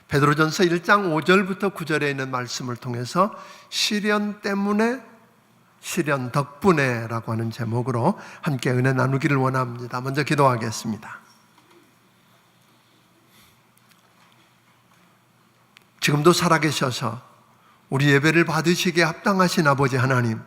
베드로전서 1장 5절부터 9절에 있는 말씀을 통해서 시련 때문에 시련 덕분에 라고 하는 제목으로 함께 은혜 나누기를 원합니다. 먼저 기도하겠습니다. 지금도 살아계셔서 우리 예배를 받으시기에 합당하신 아버지 하나님,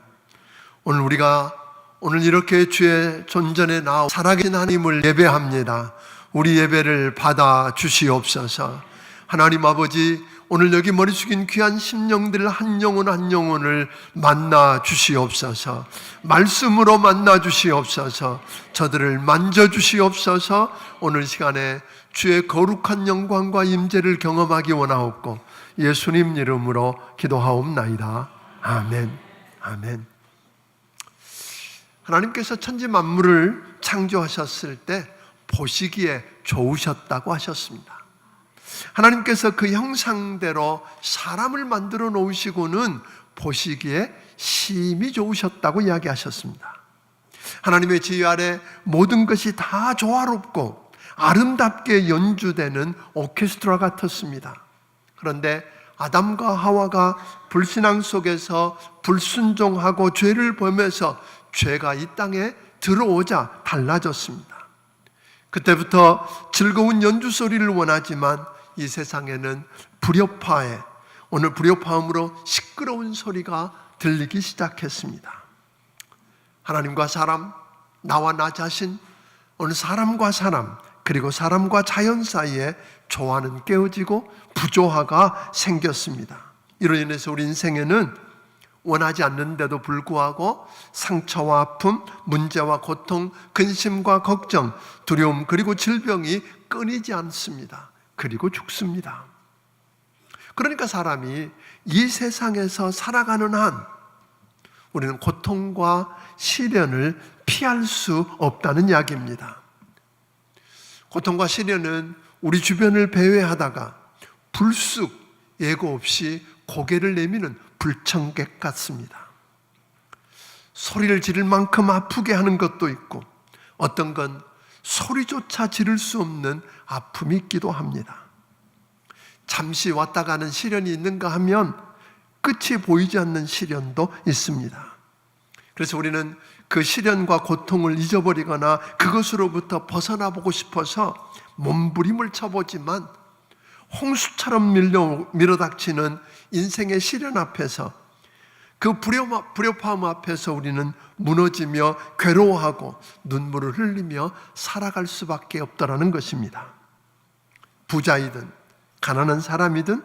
오늘 이렇게 주의 존전에 나와 살아계신 하나님을 예배합니다. 우리 예배를 받아 주시옵소서. 하나님 아버지, 오늘 여기 머리 숙인 귀한 심령들 한 영혼 한 영혼을 만나 주시옵소서. 말씀으로 만나 주시옵소서. 저들을 만져 주시옵소서. 오늘 시간에 주의 거룩한 영광과 임재를 경험하기 원하옵고 예수님 이름으로 기도하옵나이다. 아멘. 아멘. 하나님께서 천지 만물을 창조하셨을 때 보시기에 좋으셨다고 하셨습니다. 하나님께서 그 형상대로 사람을 만들어 놓으시고는 보시기에 심히 좋으셨다고 이야기하셨습니다. 하나님의 지휘 아래 모든 것이 다 조화롭고 아름답게 연주되는 오케스트라 같았습니다. 그런데 아담과 하와가 불신앙 속에서 불순종하고 죄를 범해서 죄가 이 땅에 들어오자 달라졌습니다. 그때부터 즐거운 연주 소리를 원하지만 이 세상에는 오늘 불협화음으로 시끄러운 소리가 들리기 시작했습니다. 하나님과 사람, 나와 나 자신, 오늘 사람과 사람, 그리고 사람과 자연 사이에 조화는 깨어지고 부조화가 생겼습니다. 이로 인해서 우리 인생에는 원하지 않는데도 불구하고 상처와 아픔, 문제와 고통, 근심과 걱정, 두려움 그리고 질병이 끊이지 않습니다. 그리고 죽습니다. 그러니까 사람이 이 세상에서 살아가는 한 우리는 고통과 시련을 피할 수 없다는 이야기입니다. 고통과 시련은 우리 주변을 배회하다가 불쑥 예고 없이 고개를 내미는 불청객 같습니다. 소리를 지를 만큼 아프게 하는 것도 있고 어떤 건 소리조차 지를 수 없는 아픔이 있기도 합니다. 잠시 왔다 가는 시련이 있는가 하면 끝이 보이지 않는 시련도 있습니다. 그래서 우리는 그 시련과 고통을 잊어버리거나 그것으로부터 벗어나 보고 싶어서 몸부림을 쳐보지만 홍수처럼 밀어닥치는 인생의 시련 앞에서 그 불협화음 앞에서 우리는 무너지며 괴로워하고 눈물을 흘리며 살아갈 수밖에 없다라는 것입니다. 부자이든 가난한 사람이든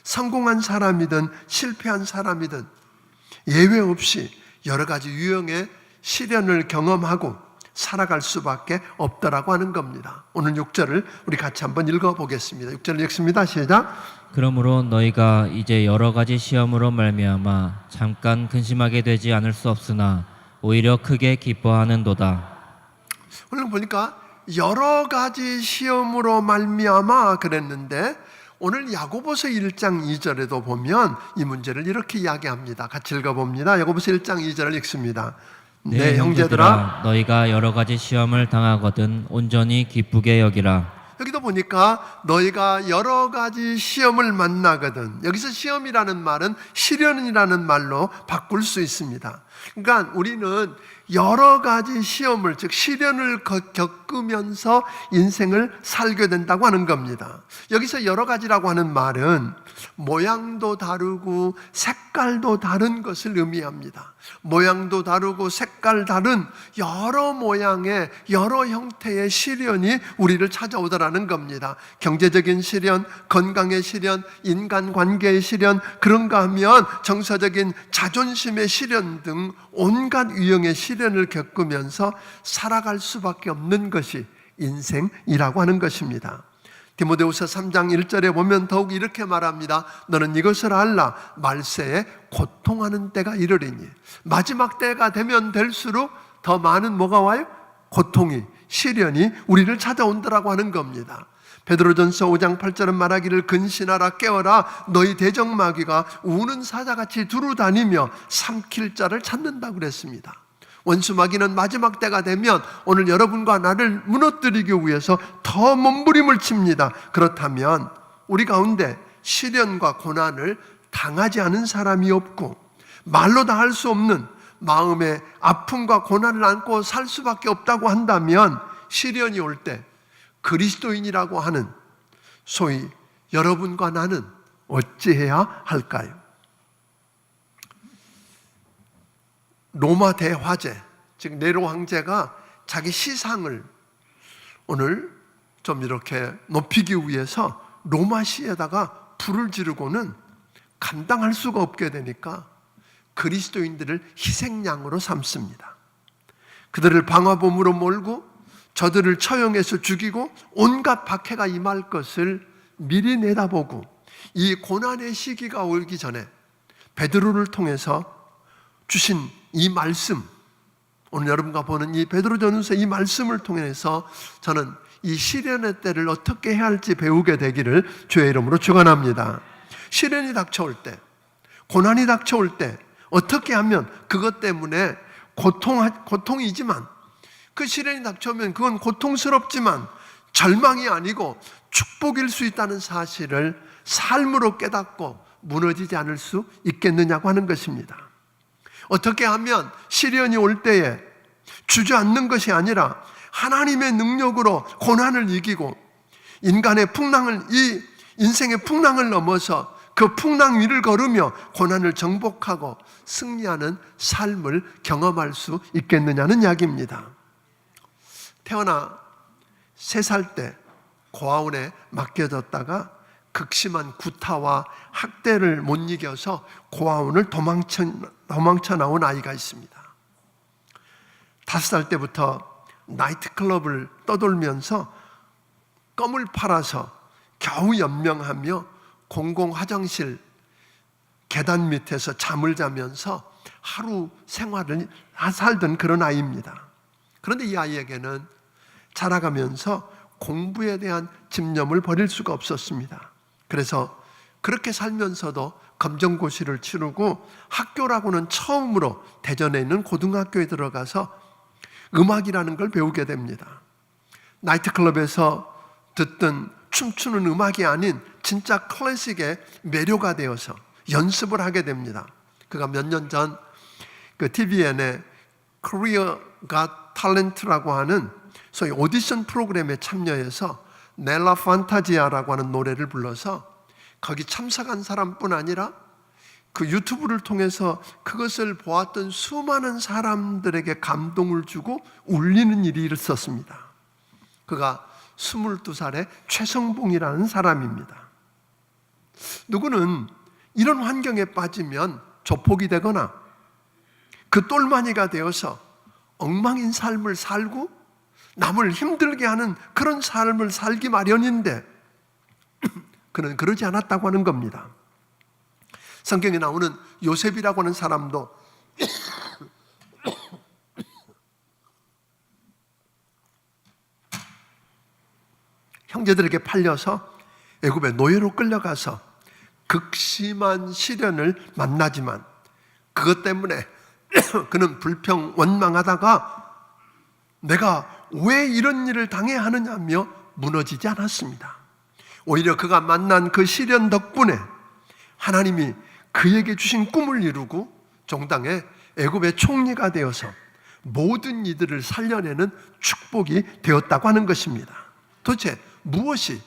성공한 사람이든 실패한 사람이든 예외 없이 여러 가지 유형의 시련을 경험하고 살아갈 수밖에 없다라고 하는 겁니다. 오늘 6절을 우리 같이 한번 읽어보겠습니다. 6절을 읽습니다. 시작. 그러므로 너희가 이제 여러 가지 시험으로 말미암아 잠깐 근심하게 되지 않을 수 없으나 오히려 크게 기뻐하는도다. 오늘 보니까 여러 가지 시험으로 말미암아 그랬는데 오늘 야고보서 1장 2절에도 보면 이 문제를 이렇게 이야기합니다. 같이 읽어봅니다. 야고보서 1장 2절을 읽습니다. 네, 형제들아, 너희가 여러 가지 시험을 당하거든 온전히 기쁘게 여기라. 여기도 보니까 너희가 여러 가지 시험을 만나거든. 여기서 시험이라는 말은 시련이라는 말로 바꿀 수 있습니다. 그러니까 우리는 여러 가지 시험을, 즉 시련을 겪으면서 인생을 살게 된다고 하는 겁니다. 여기서 여러 가지라고 하는 말은 모양도 다르고 색깔도 다른 것을 의미합니다. 모양도 다르고 색깔 다른 여러 모양의 여러 형태의 시련이 우리를 찾아오더라는 겁니다. 경제적인 시련, 건강의 시련, 인간관계의 시련, 그런가 하면 정서적인 자존심의 시련 등 온갖 유형의 시련을 겪으면서 살아갈 수밖에 없는 것이 인생이라고 하는 것입니다. 디모데후서 3장 1절에 보면 더욱 이렇게 말합니다. 너는 이것을 알라. 말세에 고통하는 때가 이르리니. 마지막 때가 되면 될수록 더 많은 뭐가 와요? 고통이, 시련이 우리를 찾아온다라고 하는 겁니다. 베드로전서 5장 8절은 말하기를 근신하라 깨어라 너희 대적마귀가 우는 사자같이 두루 다니며 삼킬 자를 찾는다고 그랬습니다. 원수마귀는 마지막 때가 되면 오늘 여러분과 나를 무너뜨리기 위해서 더 몸부림을 칩니다. 그렇다면 우리 가운데 시련과 고난을 당하지 않은 사람이 없고 말로 다 할 수 없는 마음의 아픔과 고난을 안고 살 수밖에 없다고 한다면 시련이 올 때 그리스도인이라고 하는 소위 여러분과 나는 어찌해야 할까요? 로마 대화제, 즉 네로 황제가 자기 시상을 오늘 좀 이렇게 높이기 위해서 로마시에다가 불을 지르고는 감당할 수가 없게 되니까 그리스도인들을 희생양으로 삼습니다. 그들을 방화범으로 몰고 저들을 처형해서 죽이고 온갖 박해가 임할 것을 미리 내다보고 이 고난의 시기가 오기 전에 베드로를 통해서 주신 이 말씀, 오늘 여러분과 보는 이 베드로전서 이 말씀을 통해서 저는 이 시련의 때를 어떻게 해야 할지 배우게 되기를 주의 이름으로 축원합니다. 시련이 닥쳐올 때, 고난이 닥쳐올 때 어떻게 하면 그것 때문에 고통이지만 그 시련이 닥쳐오면 그건 고통스럽지만 절망이 아니고 축복일 수 있다는 사실을 삶으로 깨닫고 무너지지 않을 수 있겠느냐고 하는 것입니다. 어떻게 하면 시련이 올 때에 주저앉는 것이 아니라 하나님의 능력으로 고난을 이기고 인간의 이 인생의 풍랑을 넘어서 그 풍랑 위를 걸으며 고난을 정복하고 승리하는 삶을 경험할 수 있겠느냐는 이야기입니다. 태어나 3살 때 고아원에 맡겨졌다가 극심한 구타와 학대를 못 이겨서 고아원을 도망쳐 나온 아이가 있습니다. 5살 때부터 나이트클럽을 떠돌면서 껌을 팔아서 겨우 연명하며 공공 화장실 계단 밑에서 잠을 자면서 하루 생활을 살던 그런 아이입니다. 그런데 이 아이에게는 자라가면서 공부에 대한 집념을 버릴 수가 없었습니다. 그래서 그렇게 살면서도 검정고시를 치르고 학교라고는 처음으로 대전에 있는 고등학교에 들어가서 음악이라는 걸 배우게 됩니다. 나이트클럽에서 듣던 춤추는 음악이 아닌 진짜 클래식의 매료가 되어서 연습을 하게 됩니다. 그가 몇 년 전 그 TVN의 Korea Got Talent라고 하는 소위 오디션 프로그램에 참여해서 넬라 판타지아라고 하는 노래를 불러서 거기 참석한 사람뿐 아니라 그 유튜브를 통해서 그것을 보았던 수많은 사람들에게 감동을 주고 울리는 일이 있었습니다. 그가 22살의 최성봉이라는 사람입니다. 누구는 이런 환경에 빠지면 조폭이 되거나 그 똘마니가 되어서 엉망인 삶을 살고 남을 힘들게 하는 그런 삶을 살기 마련인데 그는 그러지 않았다고 하는 겁니다. 성경에 나오는 요셉이라고 하는 사람도 형제들에게 팔려서 애굽의 노예로 끌려가서 극심한 시련을 만나지만 그것 때문에 그는 불평 원망하다가 내가 왜 이런 일을 당해야 하느냐며 무너지지 않았습니다. 오히려 그가 만난 그 시련 덕분에 하나님이 그에게 주신 꿈을 이루고 종당의 애굽의 총리가 되어서 모든 이들을 살려내는 축복이 되었다고 하는 것입니다. 도대체 무엇이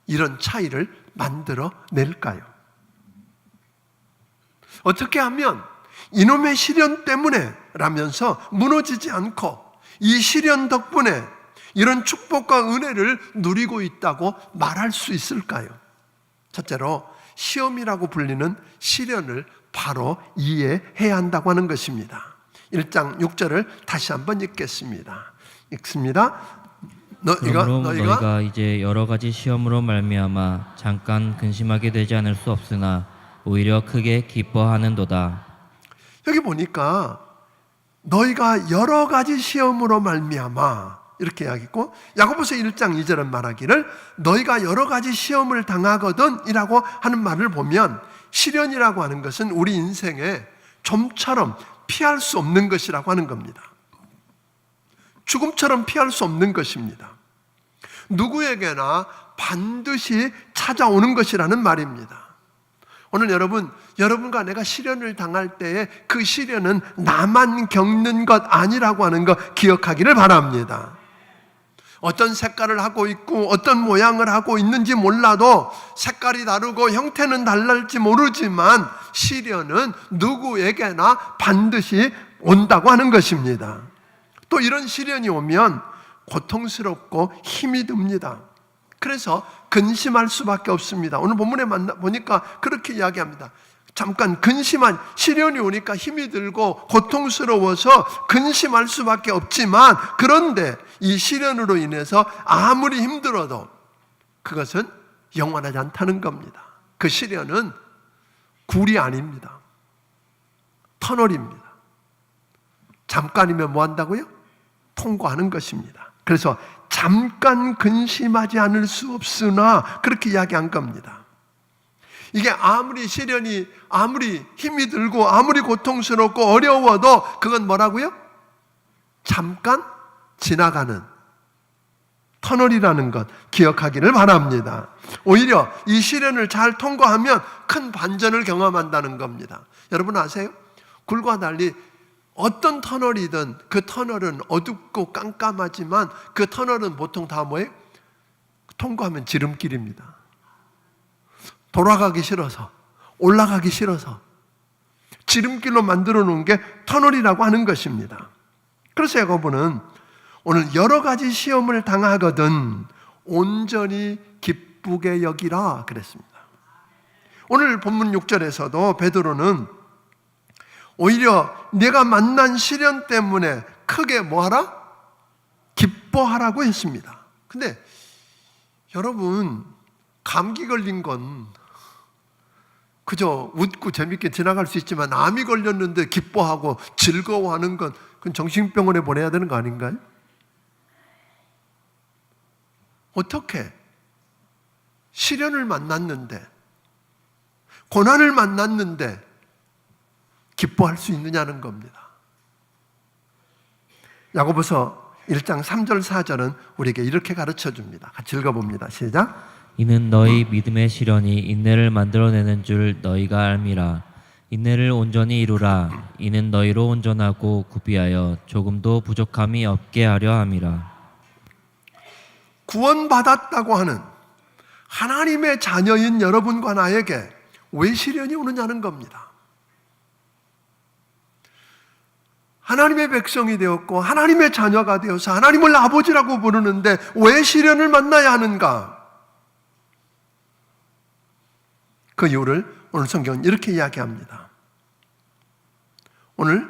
이런 차이를 만들어 낼까요? 어떻게 하면 이놈의 시련 때문에 라면서 무너지지 않고 이 시련 덕분에 이런 축복과 은혜를 누리고 있다고 말할 수 있을까요? 첫째로 시험이라고 불리는 시련을 바로 이해해야 한다고 하는 것입니다. 1장 6절을 다시 한번 읽겠습니다. 읽습니다. 너희가 이제 여러 가지 시험으로 말미암아 잠깐 근심하게 되지 않을 수 없으나 오히려 크게 기뻐하는도다. 여기 보니까 너희가 여러 가지 시험으로 말미암아 이렇게 이야기했고 야고보서 1장 2절은 말하기를 너희가 여러 가지 시험을 당하거든 이라고 하는 말을 보면 시련이라고 하는 것은 우리 인생에 좀처럼 피할 수 없는 것이라고 하는 겁니다. 죽음처럼 피할 수 없는 것입니다. 누구에게나 반드시 찾아오는 것이라는 말입니다. 오늘 여러분과 내가 시련을 당할 때에 그 시련은 나만 겪는 것 아니라고 하는 거 기억하기를 바랍니다. 어떤 색깔을 하고 있고 어떤 모양을 하고 있는지 몰라도 색깔이 다르고 형태는 달랄지 모르지만 시련은 누구에게나 반드시 온다고 하는 것입니다. 또 이런 시련이 오면 고통스럽고 힘이 듭니다. 그래서 근심할 수밖에 없습니다. 오늘 본문에 보니까 그렇게 이야기합니다. 잠깐 시련이 오니까 힘이 들고 고통스러워서 근심할 수밖에 없지만, 그런데 이 시련으로 인해서 아무리 힘들어도 그것은 영원하지 않다는 겁니다. 그 시련은 굴이 아닙니다. 터널입니다. 잠깐이면 뭐 한다고요? 통과하는 것입니다. 그래서 잠깐 근심하지 않을 수 없으나 그렇게 이야기한 겁니다. 이게 아무리 시련이 아무리 힘이 들고 아무리 고통스럽고 어려워도 그건 뭐라고요? 잠깐 지나가는 터널이라는 것 기억하기를 바랍니다. 오히려 이 시련을 잘 통과하면 큰 반전을 경험한다는 겁니다. 여러분 아세요? 굴과 달리 어떤 터널이든 그 터널은 어둡고 깜깜하지만 그 터널은 보통 다 뭐예요? 통과하면 지름길입니다. 돌아가기 싫어서, 올라가기 싫어서 지름길로 만들어 놓은 게 터널이라고 하는 것입니다. 그래서 야고보는 오늘 여러 가지 시험을 당하거든 온전히 기쁘게 여기라 그랬습니다. 오늘 본문 6절에서도 베드로는 오히려 내가 만난 시련 때문에 크게 뭐하라? 기뻐하라고 했습니다. 근데 여러분, 감기 걸린 건 그저 웃고 재밌게 지나갈 수 있지만 암이 걸렸는데 기뻐하고 즐거워하는 건 그건 정신병원에 보내야 되는 거 아닌가요? 어떻게 시련을 만났는데, 고난을 만났는데 기뻐할 수 있느냐는 겁니다. 야고보서 1장 3절 4절은 우리에게 이렇게 가르쳐 줍니다. 같이 읽어봅니다. 시작. 이는 너희 믿음의 시련이 인내를 만들어내는 줄 너희가 알미라. 인내를 온전히 이루라. 이는 너희로 온전하고 구비하여 조금도 부족함이 없게 하려 함이라. 구원받았다고 하는 하나님의 자녀인 여러분과 나에게 왜 시련이 오느냐는 겁니다. 하나님의 백성이 되었고 하나님의 자녀가 되어서 하나님을 아버지라고 부르는데 왜 시련을 만나야 하는가? 그 이유를 오늘 성경은 이렇게 이야기합니다. 오늘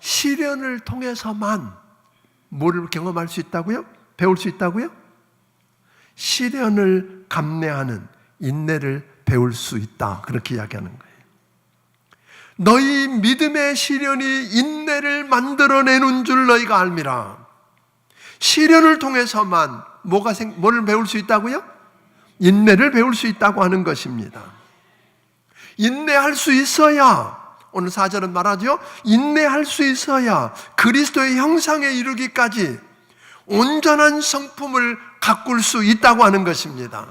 시련을 통해서만 뭐를 경험할 수 있다고요? 배울 수 있다고요? 시련을 감내하는 인내를 배울 수 있다. 그렇게 이야기하는 거예요. 너희 믿음의 시련이 인내를 만들어내는 줄 너희가 알미라. 시련을 통해서만 뭐를 배울 수 있다고요? 인내를 배울 수 있다고 하는 것입니다. 인내할 수 있어야, 오늘 4절은 말하죠. 인내할 수 있어야 그리스도의 형상에 이르기까지 온전한 성품을 가꿀 수 있다고 하는 것입니다.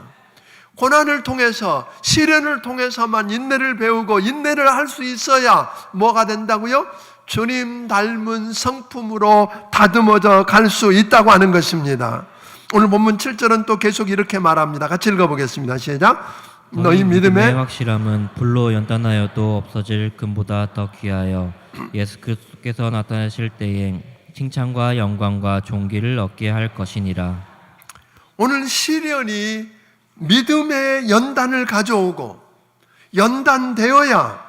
고난을 통해서, 시련을 통해서만 인내를 배우고 인내를 할 수 있어야 뭐가 된다고요? 주님 닮은 성품으로 다듬어져 갈 수 있다고 하는 것입니다. 오늘 본문 7절은 또 계속 이렇게 말합니다. 같이 읽어보겠습니다. 시작. 너희 믿음의 확실함은 불로 연단하여도 없어질 금보다 더 귀하여 예수 그리스도께서 나타나실 때에 칭찬과 영광과 존귀를 얻게 할 것이니라. 오늘 시련이 믿음의 연단을 가져오고 연단되어야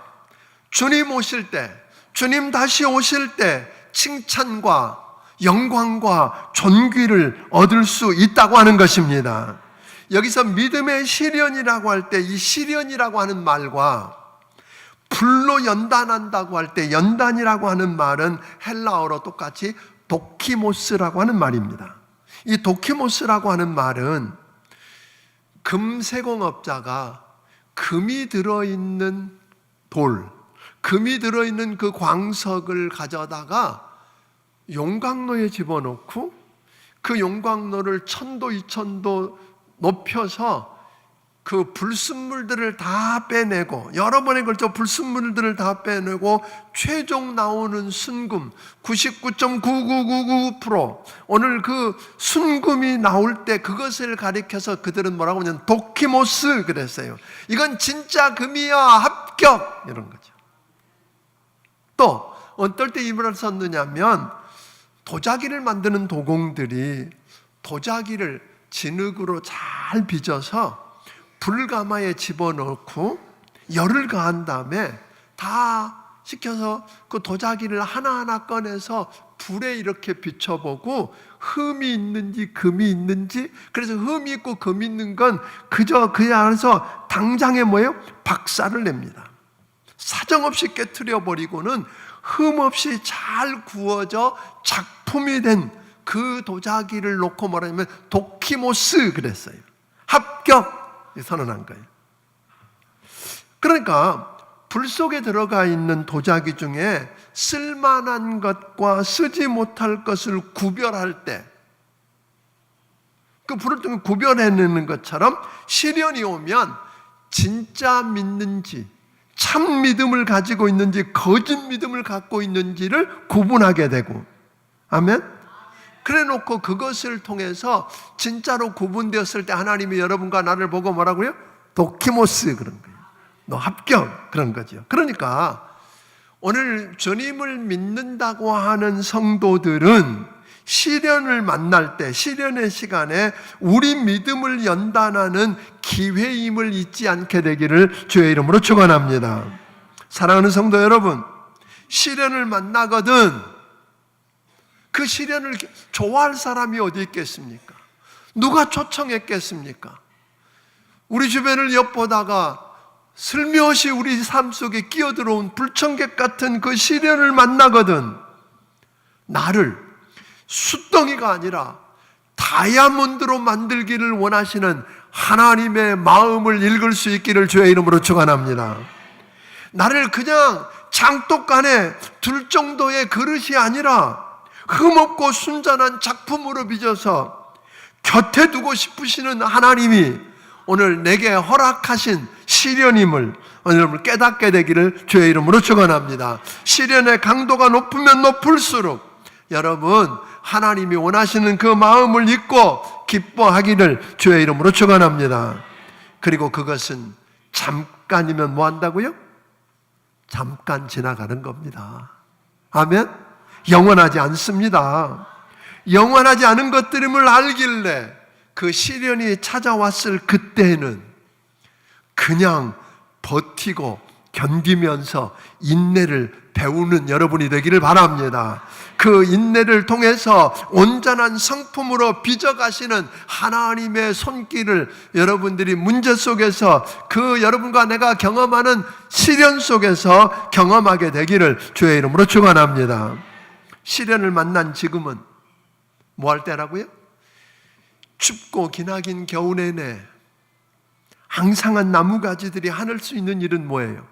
주님 오실 때, 주님 다시 오실 때 칭찬과 영광과 존귀를 얻을 수 있다고 하는 것입니다. 여기서 믿음의 시련이라고 할 때 이 시련이라고 하는 말과 불로 연단한다고 할 때 연단이라고 하는 말은 헬라어로 똑같이 도키모스라고 하는 말입니다. 이 도키모스라고 하는 말은 금세공업자가 금이 들어있는 돌, 금이 들어있는 그 광석을 가져다가 용광로에 집어넣고 그 용광로를 1000도 2000도 높여서 그 불순물들을 다 빼내고, 여러 번에 걸쳐 불순물들을 다 빼내고 최종 나오는 순금 99.9999%, 오늘 그 순금이 나올 때 그것을 가리켜서 그들은 뭐라고 하냐면 도키모스 그랬어요. 이건 진짜 금이야, 합격, 이런 거죠. 또 어떨 때 이 말을 썼느냐면, 도자기를 만드는 도공들이 도자기를 진흙으로 잘 빚어서 불가마에 집어넣고 열을 가한 다음에 다 식혀서 그 도자기를 하나하나 꺼내서 불에 이렇게 비춰보고 흠이 있는지 금이 있는지, 그래서 흠이 있고 금이 있는 건 그저 그 안에서 당장에 뭐예요? 박살을 냅니다. 사정없이 깨트려 버리고는 흠 없이 잘 구워져 작품이 된 그 도자기를 놓고 뭐라냐면 도키모스 그랬어요. 합격 선언한 거예요. 그러니까 불 속에 들어가 있는 도자기 중에 쓸만한 것과 쓰지 못할 것을 구별할 때, 그 불을 통해 구별해내는 것처럼 시련이 오면 진짜 믿는지, 참 믿음을 가지고 있는지, 거짓 믿음을 갖고 있는지를 구분하게 되고, 아멘? 그래 놓고 그것을 통해서 진짜로 구분되었을 때 하나님이 여러분과 나를 보고 뭐라고요? 도키모스 그런 거예요. 너 합격 그런 거죠. 그러니까 오늘 주님을 믿는다고 하는 성도들은 시련을 만날 때, 시련의 시간에 우리 믿음을 연단하는 기회임을 잊지 않게 되기를 주의 이름으로 축원합니다. 사랑하는 성도 여러분, 시련을 만나거든 그 시련을 좋아할 사람이 어디 있겠습니까? 누가 초청했겠습니까? 우리 주변을 엿보다가 슬며시 우리 삶 속에 끼어들어온 불청객 같은 그 시련을 만나거든 나를 숫덩이가 아니라 다이아몬드로 만들기를 원하시는 하나님의 마음을 읽을 수 있기를 주의 이름으로 축원합니다. 나를 그냥 장독간에 둘 정도의 그릇이 아니라 흠없고 순전한 작품으로 빚어서 곁에 두고 싶으시는 하나님이 오늘 내게 허락하신 시련임을 여러분 깨닫게 되기를 주의 이름으로 축원합니다. 시련의 강도가 높으면 높을수록 여러분 하나님이 원하시는 그 마음을 잊고 기뻐하기를 주의 이름으로 축원합니다. 그리고 그것은 잠깐이면 뭐 한다고요? 잠깐 지나가는 겁니다. 아멘? 영원하지 않습니다. 영원하지 않은 것들임을 알길래 그 시련이 찾아왔을 그때는 그냥 버티고 견디면서 인내를 배우는 여러분이 되기를 바랍니다. 그 인내를 통해서 온전한 성품으로 빚어가시는 하나님의 손길을 여러분들이 문제 속에서 그 여러분과 내가 경험하는 시련 속에서 경험하게 되기를 주의 이름으로 축원합니다. 시련을 만난 지금은 뭐 할 때라고요? 춥고 기나긴 겨우 내내 앙상한 나무가지들이 하늘 수 있는 일은 뭐예요?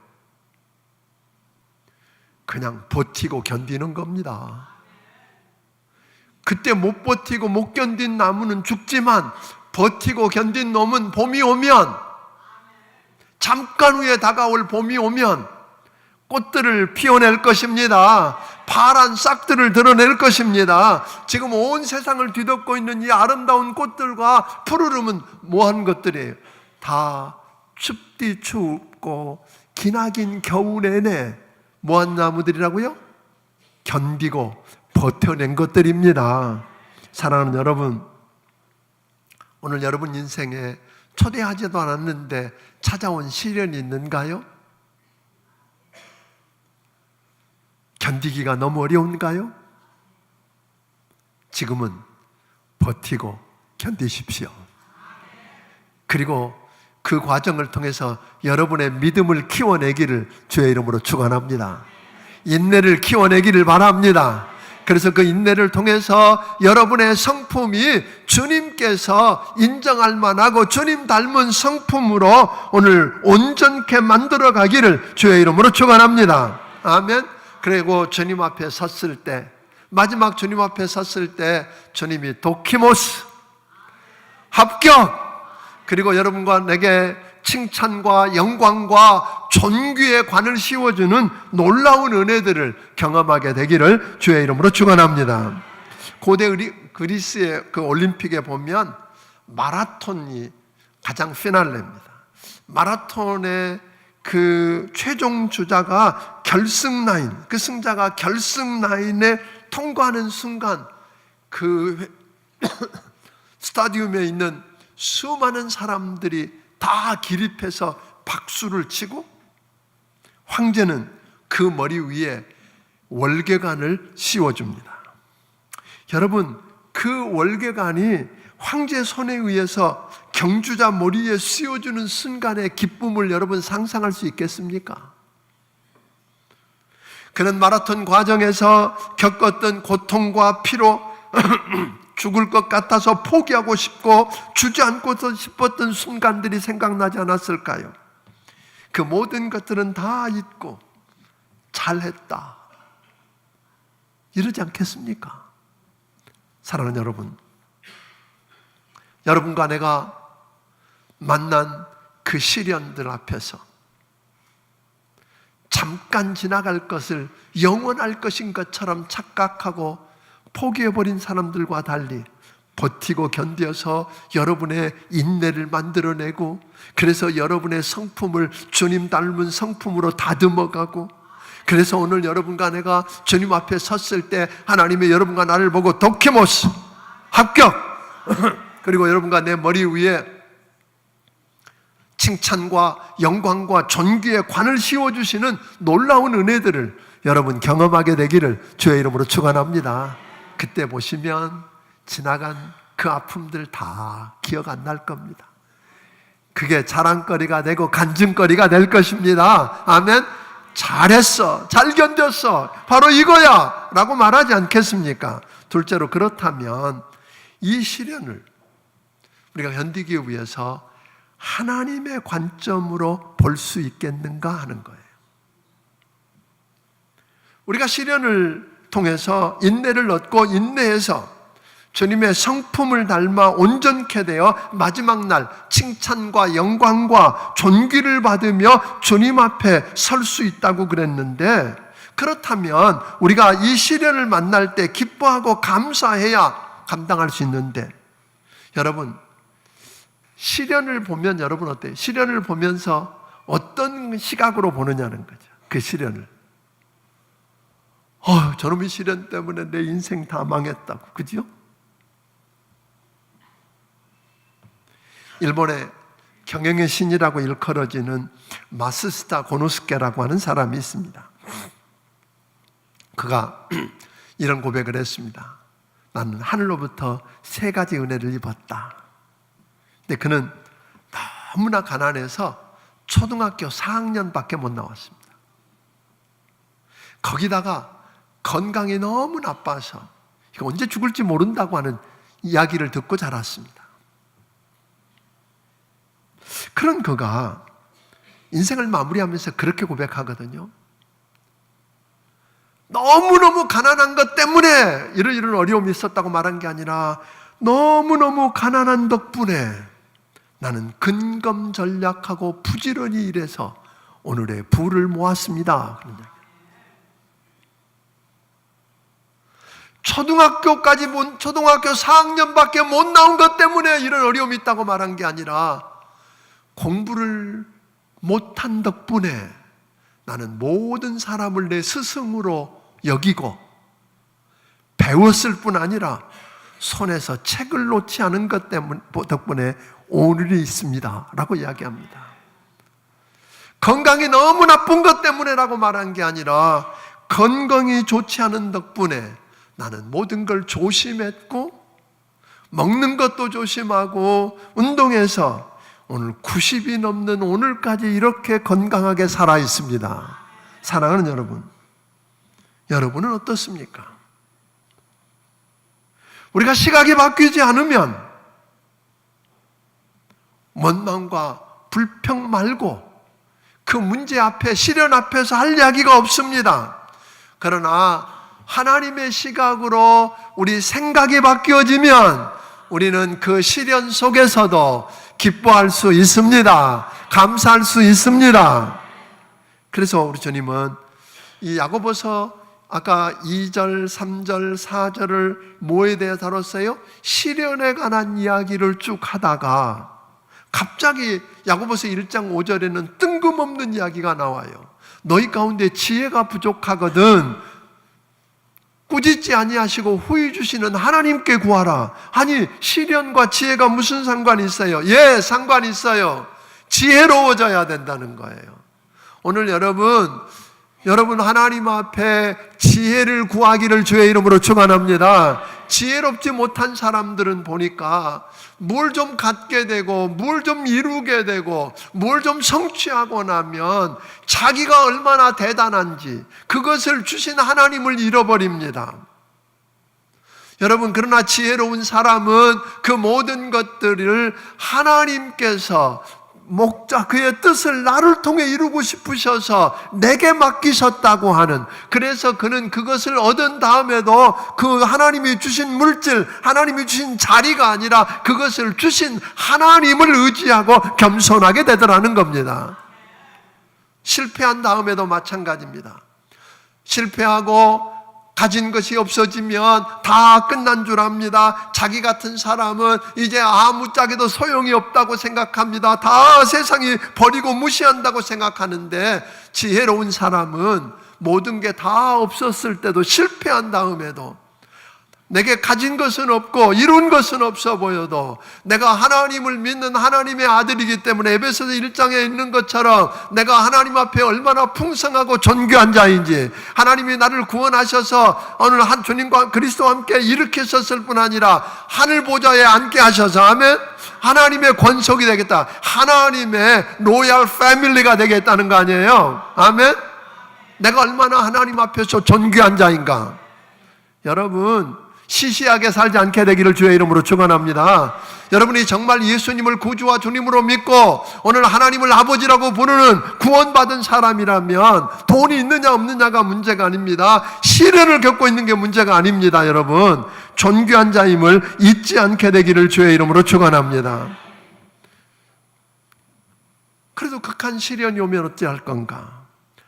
그냥 버티고 견디는 겁니다. 그때 못 버티고 못 견딘 나무는 죽지만 버티고 견딘 놈은 봄이 오면, 잠깐 후에 다가올 봄이 오면 꽃들을 피워낼 것입니다. 파란 싹들을 드러낼 것입니다. 지금 온 세상을 뒤덮고 있는 이 아름다운 꽃들과 푸르름은 뭐한 것들이에요? 다 춥디 춥고 기나긴 겨우 내내 뭐한 나무들이라고요? 견디고 버텨낸 것들입니다. 사랑하는 여러분, 오늘 여러분 인생에 초대하지도 않았는데 찾아온 시련이 있는가요? 견디기가 너무 어려운가요? 지금은 버티고 견디십시오. 그리고 그 과정을 통해서 여러분의 믿음을 키워내기를 주의 이름으로 축원합니다. 인내를 키워내기를 바랍니다. 그래서 그 인내를 통해서 여러분의 성품이 주님께서 인정할 만하고 주님 닮은 성품으로 오늘 온전케 만들어 가기를 주의 이름으로 축원합니다. 아멘. 그리고 주님 앞에 섰을 때, 마지막 주님 앞에 섰을 때 주님이 도키모스, 합격, 그리고 여러분과 내게 칭찬과 영광과 존귀의 관을 씌워주는 놀라운 은혜들을 경험하게 되기를 주의 이름으로 축원합니다. 고대 그리스의 그 올림픽에 보면 마라톤이 가장 피날레입니다. 마라톤의 그 최종 주자가 결승 라인, 그 승자가 결승 라인에 통과하는 순간 그 스타디움에 있는 수많은 사람들이 다 기립해서 박수를 치고 황제는 그 머리 위에 월계관을 씌워줍니다. 여러분, 그 월계관이 황제 손에 의해서 경주자 머리에 씌워주는 순간의 기쁨을 여러분 상상할 수 있겠습니까? 그는 마라톤 과정에서 겪었던 고통과 피로 죽을 것 같아서 포기하고 싶고 주저앉고 싶었던 순간들이 생각나지 않았을까요? 그 모든 것들은 다 잊고 잘했다 이러지 않겠습니까? 사랑하는 여러분, 여러분과 내가 만난 그 시련들 앞에서 잠깐 지나갈 것을 영원할 것인 것처럼 착각하고 포기해버린 사람들과 달리 버티고 견뎌서 여러분의 인내를 만들어내고, 그래서 여러분의 성품을 주님 닮은 성품으로 다듬어가고, 그래서 오늘 여러분과 내가 주님 앞에 섰을 때 하나님의 여러분과 나를 보고 도키모스 합격 그리고 여러분과 내 머리 위에 칭찬과 영광과 존귀의 관을 씌워주시는 놀라운 은혜들을 여러분 경험하게 되기를 주의 이름으로 축원합니다. 그때 보시면 지나간 그 아픔들 다 기억 안 날 겁니다. 그게 자랑거리가 되고 간증거리가 될 것입니다. 아멘. 잘했어, 잘 견뎠어, 바로 이거야 라고 말하지 않겠습니까? 둘째로, 그렇다면 이 시련을 우리가 견디기 위해서 하나님의 관점으로 볼 수 있겠는가 하는 거예요. 우리가 시련을 통해서 인내를 얻고 인내해서 주님의 성품을 닮아 온전케 되어 마지막 날 칭찬과 영광과 존귀를 받으며 주님 앞에 설 수 있다고 그랬는데, 그렇다면 우리가 이 시련을 만날 때 기뻐하고 감사해야 감당할 수 있는데, 여러분 시련을 보면 여러분 어때요? 시련을 보면서 어떤 시각으로 보느냐는 거죠. 그 시련을 저놈의 시련 때문에 내 인생 다 망했다고, 그죠? 일본의 경영의 신이라고 일컬어지는 마스스타 고노스케라고 하는 사람이 있습니다. 그가 이런 고백을 했습니다. 나는 하늘로부터 3가지 은혜를 입었다. 근데 그는 너무나 가난해서 초등학교 4학년밖에 못 나왔습니다. 거기다가 건강이 너무 나빠서 이거 언제 죽을지 모른다고 하는 이야기를 듣고 자랐습니다. 그런 그가 인생을 마무리하면서 그렇게 고백하거든요. 너무너무 가난한 것 때문에 이런 어려움이 있었다고 말한 게 아니라 너무너무 가난한 덕분에 나는 근검전략하고 부지런히 일해서 오늘의 부를 모았습니다. 초등학교 4학년밖에 못 나온 것 때문에 이런 어려움이 있다고 말한 게 아니라 공부를 못한 덕분에 나는 모든 사람을 내 스승으로 여기고 배웠을 뿐 아니라 손에서 책을 놓지 않은 것 덕분에 오늘이 있습니다 라고 이야기합니다. 건강이 너무 나쁜 것 때문에라고 말한 게 아니라 건강이 좋지 않은 덕분에 나는 모든 걸 조심했고 먹는 것도 조심하고 운동해서 오늘 90이 넘는 오늘까지 이렇게 건강하게 살아 있습니다. 사랑하는 여러분, 여러분은 어떻습니까? 우리가 시각이 바뀌지 않으면 원망과 불평 말고 그 문제 앞에, 시련 앞에서 할 이야기가 없습니다. 그러나 하나님의 시각으로 우리 생각이 바뀌어지면 우리는 그 시련 속에서도 기뻐할 수 있습니다. 감사할 수 있습니다. 그래서 우리 주님은 이 야고보서 아까 2절, 3절, 4절을 뭐에 대해 다뤘어요? 시련에 관한 이야기를 쭉 하다가 갑자기 야고보서 1장 5절에는 뜬금없는 이야기가 나와요. 너희 가운데 지혜가 부족하거든 꾸짖지 아니하시고 후히 주시는 하나님께 구하라. 아니, 시련과 지혜가 무슨 상관이 있어요? 예, 상관이 있어요. 지혜로워져야 된다는 거예요. 오늘 여러분 하나님 앞에 지혜를 구하기를 주의 이름으로 축원합니다. 지혜롭지 못한 사람들은 보니까 뭘 좀 갖게 되고 뭘 좀 이루게 되고 뭘 좀 성취하고 나면 자기가 얼마나 대단한지 그것을 주신 하나님을 잃어버립니다. 여러분, 그러나 지혜로운 사람은 그 모든 것들을 하나님께서 그의 뜻을 나를 통해 이루고 싶으셔서 내게 맡기셨다고 하는, 그래서 그는 그것을 얻은 다음에도 그 하나님이 주신 물질, 하나님이 주신 자리가 아니라 그것을 주신 하나님을 의지하고 겸손하게 되더라는 겁니다. 실패한 다음에도 마찬가지입니다. 실패하고 가진 것이 없어지면 다 끝난 줄 압니다. 자기 같은 사람은 이제 아무짝에도 소용이 없다고 생각합니다. 다 세상이 버리고 무시한다고 생각하는데, 지혜로운 사람은 모든 게 다 없었을 때도 실패한 다음에도 내게 가진 것은 없고 이룬 것은 없어 보여도 내가 하나님을 믿는 하나님의 아들이기 때문에 에베소서 1장에 있는 것처럼 내가 하나님 앞에 얼마나 풍성하고 존귀한 자인지, 하나님이 나를 구원하셔서 오늘 한 주님과 그리스도와 함께 일으키셨을 뿐 아니라 하늘 보좌에 앉게 하셔서, 아멘, 하나님의 권속이 되겠다, 하나님의 로얄 패밀리가 되겠다는 거 아니에요? 아멘. 내가 얼마나 하나님 앞에서 존귀한 자인가. 여러분, 시시하게 살지 않게 되기를 주의 이름으로 축원합니다. 여러분이 정말 예수님을 구주와 주님으로 믿고 오늘 하나님을 아버지라고 부르는 구원받은 사람이라면 돈이 있느냐 없느냐가 문제가 아닙니다. 시련을 겪고 있는 게 문제가 아닙니다. 여러분, 존귀한 자임을 잊지 않게 되기를 주의 이름으로 축원합니다. 그래도 극한 시련이 오면 어찌할 건가?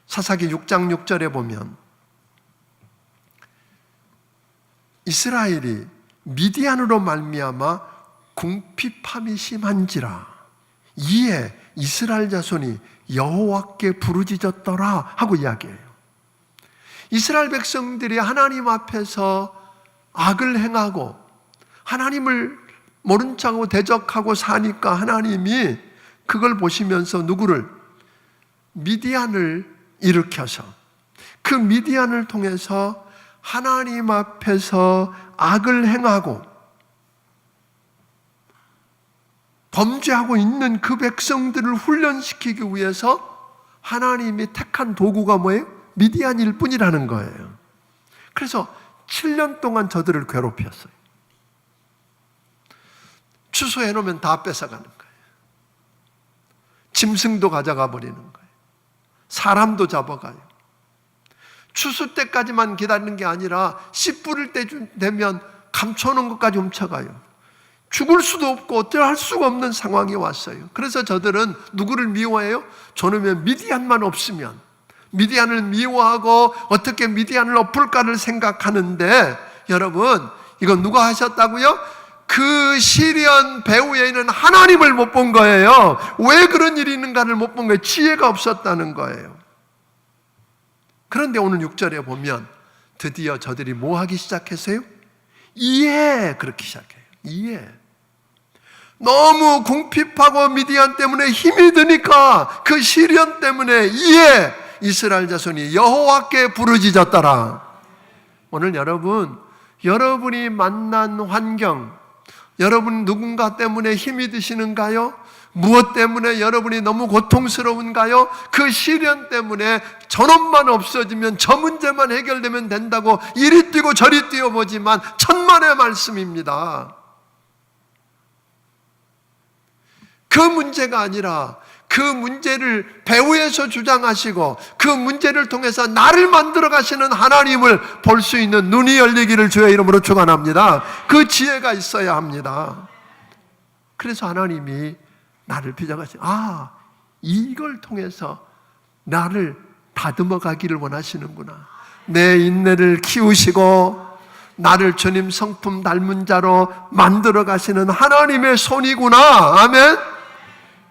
사사기 6장 6절에 보면 이스라엘이 미디안으로 말미암아 궁핍함이 심한지라 이에 이스라엘 자손이 여호와께 부르짖었더라 하고 이야기해요. 이스라엘 백성들이 하나님 앞에서 악을 행하고 하나님을 모른 척하고 대적하고 사니까 하나님이 그걸 보시면서 누구를? 미디안을 일으켜서 그 미디안을 통해서 하나님 앞에서 악을 행하고 범죄하고 있는 그 백성들을 훈련시키기 위해서 하나님이 택한 도구가 뭐예요? 미디안일 뿐이라는 거예요. 그래서 7년 동안 저들을 괴롭혔어요. 추수해 놓으면 다 뺏어가는 거예요. 짐승도 가져가 버리는 거예요. 사람도 잡아가요. 추수 때까지만 기다리는 게 아니라 씨 뿌릴 때 되면 감춰놓은 것까지 훔쳐가요. 죽을 수도 없고 어쩔 수가 없는 상황이 왔어요. 그래서 저들은 누구를 미워해요? 저놈의 미디안만 없으면, 미디안을 미워하고 어떻게 미디안을 엎을까를 생각하는데, 여러분, 이건 누가 하셨다고요? 그 시련 배후에는 하나님을 못 본 거예요. 왜 그런 일이 있는가를 못 본 거예요. 지혜가 없었다는 거예요. 그런데 오늘 6절에 보면 드디어 저들이 뭐 하기 시작했어요? 이해, 그렇게 시작해요. 이해. 너무 궁핍하고 미디안 때문에 힘이 드니까 그 시련 때문에 이해, 이스라엘 자손이 여호와께 부르짖었더라. 오늘 여러분이 만난 환경, 여러분 누군가 때문에 힘이 드시는가요? 무엇 때문에 여러분이 너무 고통스러운가요? 그 시련 때문에 저놈만 없어지면, 저 문제만 해결되면 된다고 이리 뛰고 저리 뛰어보지만 천만의 말씀입니다. 그 문제가 아니라 그 문제를 배후에서 주장하시고 그 문제를 통해서 나를 만들어 가시는 하나님을 볼 수 있는 눈이 열리기를 주의 이름으로 축원합니다. 그 지혜가 있어야 합니다. 그래서 하나님이 나를 빚어가시고, 이걸 통해서 나를 다듬어 가기를 원하시는구나. 내 인내를 키우시고 나를 주님 성품 닮은 자로 만들어 가시는 하나님의 손이구나. 아멘.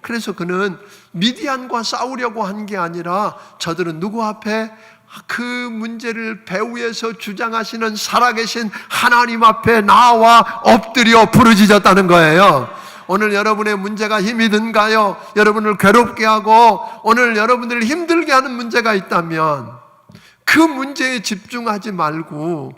그래서 그는 미디안과 싸우려고 한 게 아니라 저들은 누구 앞에? 그 문제를 배후에서 주장하시는 살아계신 하나님 앞에 나와 엎드려 부르짖었다는 거예요. 오늘 여러분의 문제가 힘이 든가요? 여러분을 괴롭게 하고 오늘 여러분들을 힘들게 하는 문제가 있다면 그 문제에 집중하지 말고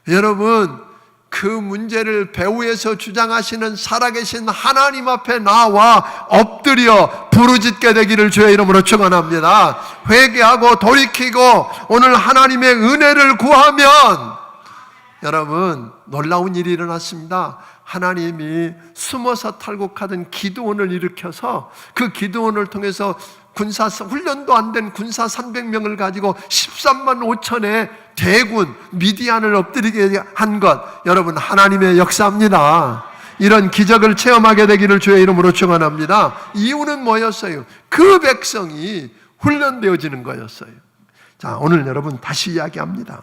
여러분 그 문제를 배후에서 주장하시는 살아계신 하나님 앞에 나와 엎드려 부르짖게 되기를 주의 이름으로 축원합니다. 회개하고 돌이키고 오늘 하나님의 은혜를 구하면 여러분 놀라운 일이 일어났습니다. 하나님이 숨어서 탈곡하던 기드온을 일으켜서 그 기드온을 통해서 훈련도 안 된 군사 300명을 가지고 13만 5천의 대군 미디안을 엎드리게 한 것, 여러분 하나님의 역사입니다. 이런 기적을 체험하게 되기를 주의 이름으로 축원합니다. 이유는 뭐였어요? 그 백성이 훈련되어지는 거였어요. 자, 오늘 여러분 다시 이야기합니다.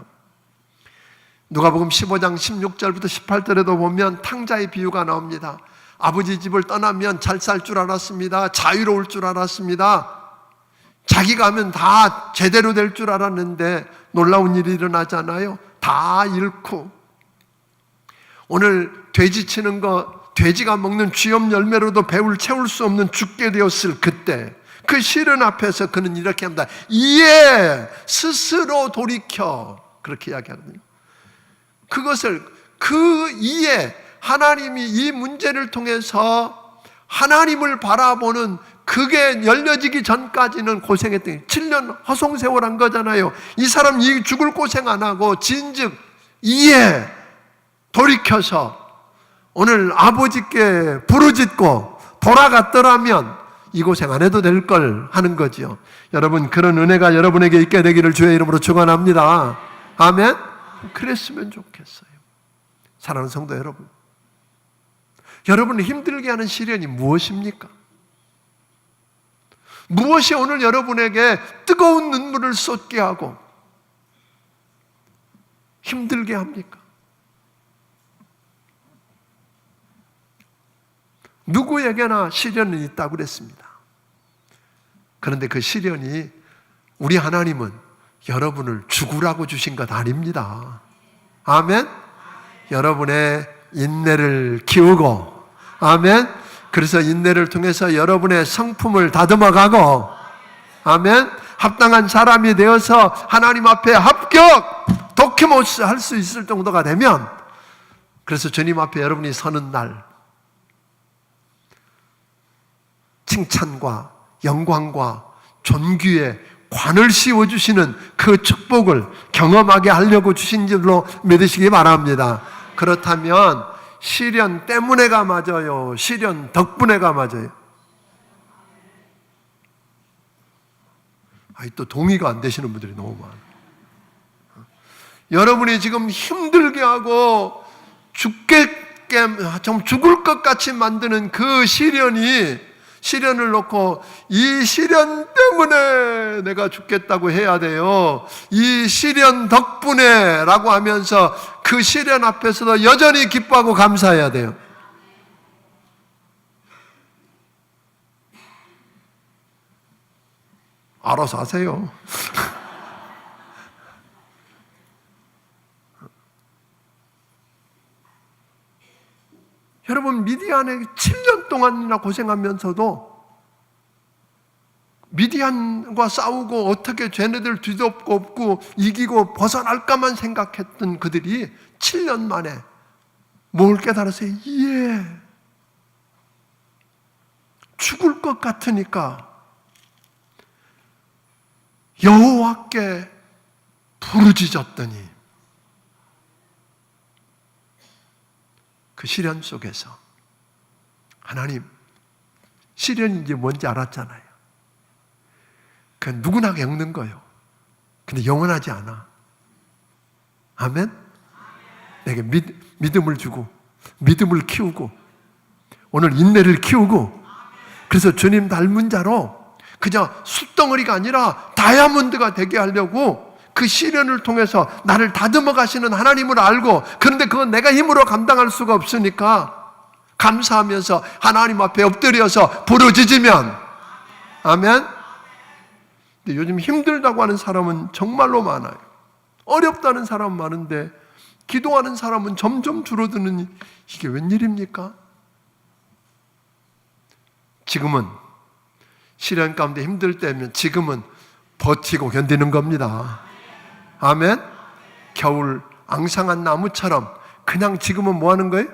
누가복음 15장 16절부터 18절에도 보면 탕자의 비유가 나옵니다. 아버지 집을 떠나면 잘 살 줄 알았습니다. 자유로울 줄 알았습니다. 자기가 하면 다 제대로 될 줄 알았는데 놀라운 일이 일어나잖아요. 다 잃고 오늘 돼지 치는 거, 돼지가 먹는 쥐염 열매로도 배를 채울 수 없는 죽게 되었을 그때 그 시련 앞에서 그는 이렇게 합니다. 이에 스스로 돌이켜, 그렇게 이야기하거든요. 그것을 그 이에 하나님이 이 문제를 통해서 하나님을 바라보는 그게 열려지기 전까지는 고생했더니 7년 허송세월한 거잖아요. 이 사람 이 죽을 고생 안 하고 진즉 이에 돌이켜서 오늘 아버지께 부르짖고 돌아갔더라면 이 고생 안 해도 될 걸 하는 거지요. 여러분 그런 은혜가 여러분에게 있게 되기를 주의 이름으로 축원합니다. 아멘. 그랬으면 좋겠어요. 사랑하는 성도 여러분, 여러분을 힘들게 하는 시련이 무엇입니까? 무엇이 오늘 여러분에게 뜨거운 눈물을 쏟게 하고 힘들게 합니까? 누구에게나 시련은 있다고 그랬습니다. 그런데 그 시련이 우리 하나님은 여러분을 죽으라고 주신 것 아닙니다. 아멘. 여러분의 인내를 키우고, 아멘. 그래서 인내를 통해서 여러분의 성품을 다듬어가고, 아멘. 합당한 사람이 되어서 하나님 앞에 합격, 도큐모스 할 수 있을 정도가 되면, 그래서 주님 앞에 여러분이 서는 날 칭찬과 영광과 존귀의 관을 씌워주시는 그 축복을 경험하게 하려고 주신 줄로 믿으시기 바랍니다. 그렇다면 시련 때문에가 맞아요? 시련 덕분에가 맞아요? 또 동의가 안 되시는 분들이 너무 많아요. 여러분이 지금 힘들게 하고 좀 죽을 것 같이 만드는 그 시련을 놓고 이 시련 때문에 내가 죽겠다고 해야 돼요. 이 시련 덕분에 라고 하면서 그 시련 앞에서도 여전히 기뻐하고 감사해야 돼요. 알아서 하세요. 여러분 미디안에 7년 동안이나 고생하면서도 미디안과 싸우고 어떻게 쟤네들 뒤덮고 이기고 벗어날까만 생각했던 그들이 7년 만에 뭘 깨달았어요? 죽을 것 같으니까 여호와께 부르짖었더니 그 시련 속에서 하나님, 시련인지 뭔지 알았잖아요. 그 누구나 겪는 거예요. 근데 영원하지 않아. 아멘? 내게 믿음을 주고 믿음을 키우고 오늘 인내를 키우고 그래서 주님 닮은 자로 그저 숯덩어리가 아니라 다이아몬드가 되게 하려고 그 시련을 통해서 나를 다듬어 가시는 하나님을 알고, 그런데 그건 내가 힘으로 감당할 수가 없으니까 감사하면서 하나님 앞에 엎드려서 부르짖으면, 아멘. 근데 요즘 힘들다고 하는 사람은 정말로 많아요. 어렵다는 사람은 많은데 기도하는 사람은 점점 줄어드는, 이게 웬일입니까? 지금은 시련 가운데 힘들 때면 지금은 버티고 견디는 겁니다. 아멘. 겨울 앙상한 나무처럼 그냥 지금은 뭐 하는 거예요?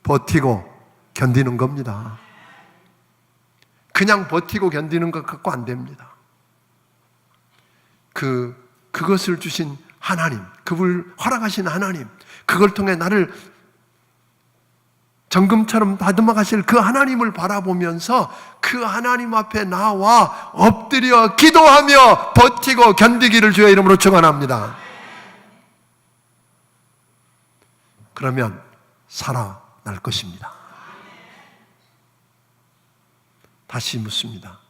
버티고 견디는 겁니다. 그냥 버티고 견디는 것 갖고 안 됩니다. 그것을 주신 하나님, 그걸 허락하신 하나님, 그걸 통해 나를 정금처럼 다듬어 가실 그 하나님을 바라보면서 그 하나님 앞에 나와 엎드려 기도하며 버티고 견디기를 주의 이름으로 축원합니다. 그러면 살아날 것입니다. 다시 묻습니다.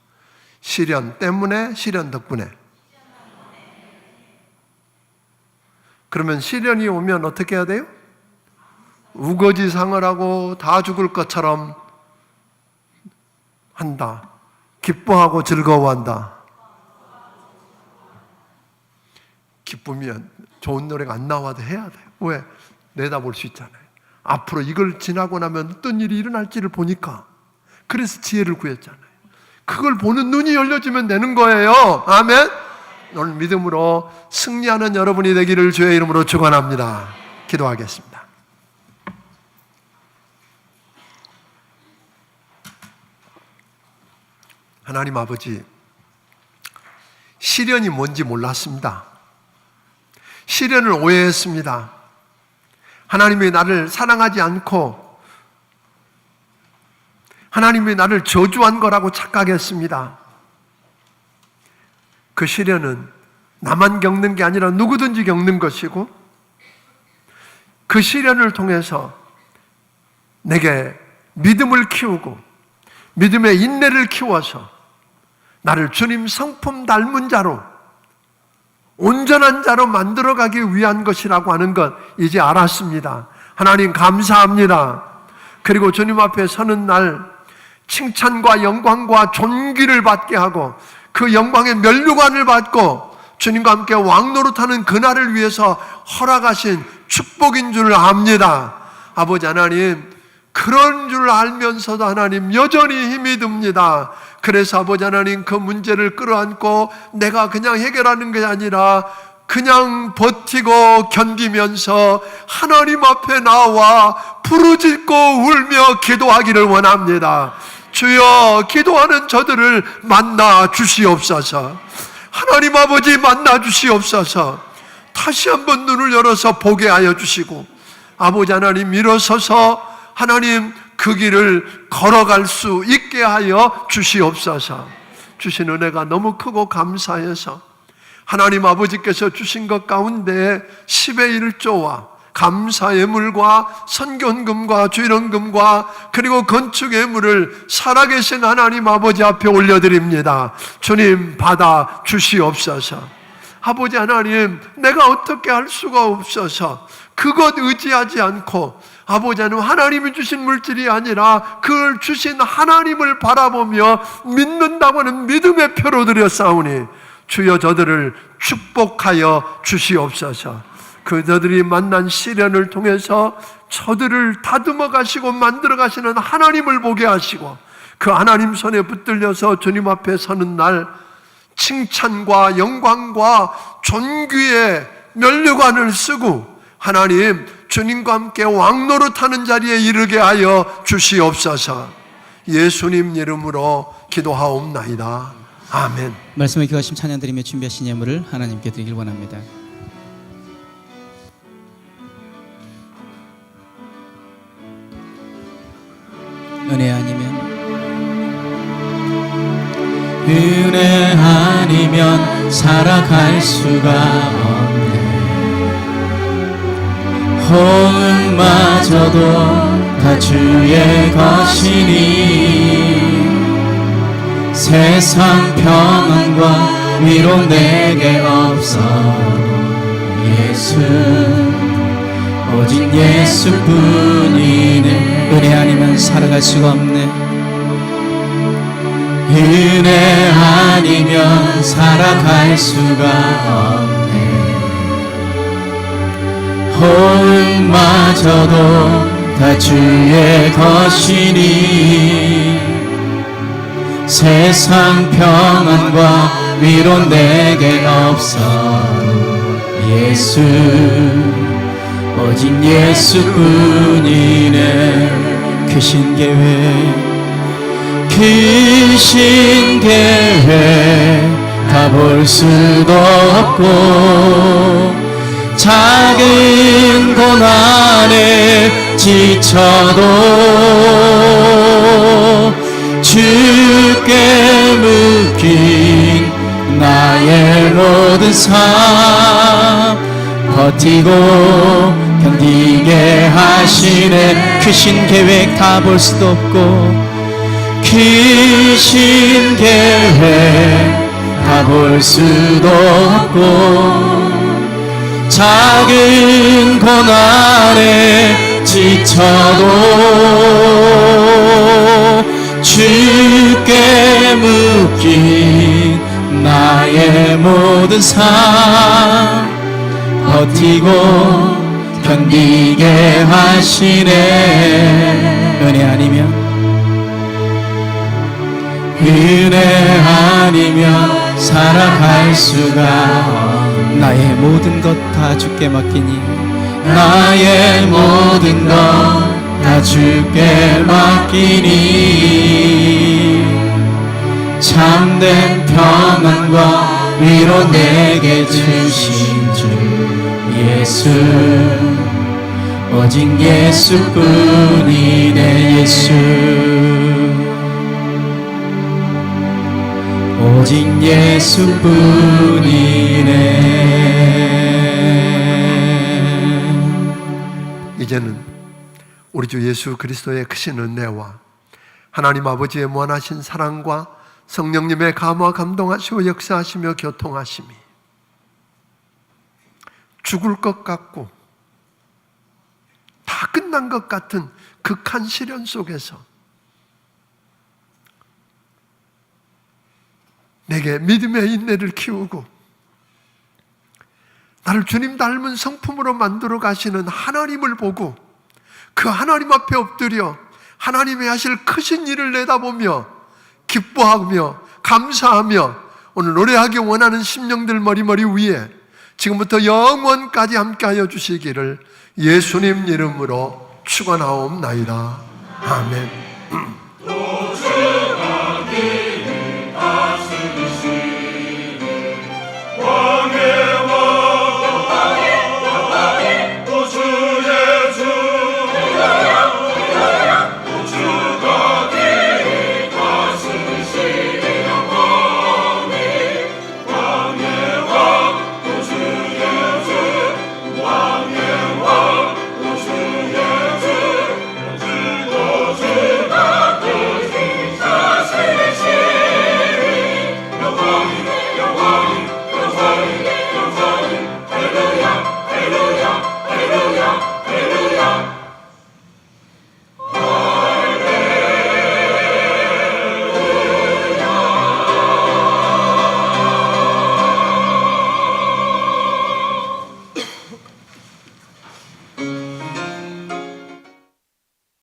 시련 때문에, 시련 덕분에? 그러면 시련이 오면 어떻게 해야 돼요? 우거지상을 하고 다 죽을 것처럼 한다. 기뻐하고 즐거워한다. 기쁘면 좋은 노래가 안 나와도 해야 돼요. 왜? 내다볼 수 있잖아요. 앞으로 이걸 지나고 나면 어떤 일이 일어날지를 보니까. 그래서 지혜를 구했잖아요. 그걸 보는 눈이 열려지면 되는 거예요. 아멘. 오늘 믿음으로 승리하는 여러분이 되기를 주의 이름으로 축원합니다. 기도하겠습니다. 하나님 아버지, 시련이 뭔지 몰랐습니다. 시련을 오해했습니다. 하나님이 나를 사랑하지 않고 하나님이 나를 저주한 거라고 착각했습니다. 그 시련은 나만 겪는 게 아니라 누구든지 겪는 것이고, 그 시련을 통해서 내게 믿음을 키우고 믿음의 인내를 키워서 나를 주님 성품 닮은 자로, 온전한 자로 만들어가기 위한 것이라고 하는 것 이제 알았습니다. 하나님 감사합니다. 그리고 주님 앞에 서는 날 칭찬과 영광과 존귀를 받게 하고 그 영광의 면류관을 받고 주님과 함께 왕노릇하는 그날을 위해서 허락하신 축복인 줄 압니다. 아버지 하나님, 그런 줄 알면서도 하나님 여전히 힘이 듭니다. 그래서 아버지 하나님, 그 문제를 끌어안고 내가 그냥 해결하는 게 아니라 그냥 버티고 견디면서 하나님 앞에 나와 부르짖고 울며 기도하기를 원합니다. 주여, 기도하는 저들을 만나 주시옵소서. 하나님 아버지 만나 주시옵소서. 다시 한번 눈을 열어서 보게 하여 주시고, 아버지 하나님 일어서서 하나님 그 길을 걸어갈 수 있게 하여 주시옵소서. 주신 은혜가 너무 크고 감사해서 하나님 아버지께서 주신 것 가운데 10의 1조와 감사 예물과 선견금과 주일원금과 그리고 건축 예물을 살아계신 하나님 아버지 앞에 올려드립니다. 주님 받아 주시옵소서. 아버지 하나님, 내가 어떻게 할 수가 없어서 그것 의지하지 않고 아버지 하나님, 하나님이 주신 물질이 아니라 그걸 주신 하나님을 바라보며 믿는다고 하는 믿음의 표로 드렸사오니 주여 저들을 축복하여 주시옵소서. 저들이 만난 시련을 통해서 저들을 다듬어 가시고 만들어 가시는 하나님을 보게 하시고, 그 하나님 손에 붙들려서 주님 앞에 서는 날 칭찬과 영광과 존귀의 면류관을 쓰고 하나님 주님과 함께 왕노릇하는 자리에 이르게 하여 주시옵소서. 예수님 이름으로 기도하옵나이다. 아멘. 말씀을 기억하시면 찬양드리며 준비하신 예물을 하나님께 드리길 원합니다. 은혜 아니면 살아갈 수가 없네. 호흡마저도 다 주의 것이니 세상 평안과 위로 내게 없어도 예수, 오직 예수뿐이네. 은혜 아니면 살아갈 수가 없네. 은혜 아니면 살아갈 수가 없네. 호응마저도 다 주의 것이니 세상 평안과 위로 내게 없어도 예수, 오직 예수뿐이네. 크신 계획 다 볼 수도 없고 작은 고난에 지쳐도 주께 묶인 나의 모든 삶 버티고 견디게 하시네. 크신 계획 다 볼 수도 없고 크신 계획 다 볼 수도 없고 작은 고난에 지쳐도 주께 묶인 나의 모든 삶 버티고 견디게 하시네. 은혜 아니면 살아갈 수가 없네. 나의 모든 것 다 주께 맡기니 나의 모든 것 다 주께 맡기니 참된 평안과 위로 내게 주신 주 예수, 오직 예수뿐이네. 예수, 오직 예수뿐이네. 이제는 우리 주 예수 그리스도의 크신 은혜와 하나님 아버지의 무한하신 사랑과 성령님의 감화 감동하시고 역사하시며 교통하심이 죽을 것 같고 다 끝난 것 같은 극한 시련 속에서 내게 믿음의 인내를 키우고 나를 주님 닮은 성품으로 만들어 가시는 하나님을 보고 그 하나님 앞에 엎드려 하나님의 하실 크신 일을 내다보며 기뻐하며 감사하며 오늘 노래하기 원하는 심령들 머리머리 위에 지금부터 영원까지 함께하여 주시기를 예수님 이름으로 축원하옵나이다. 아멘.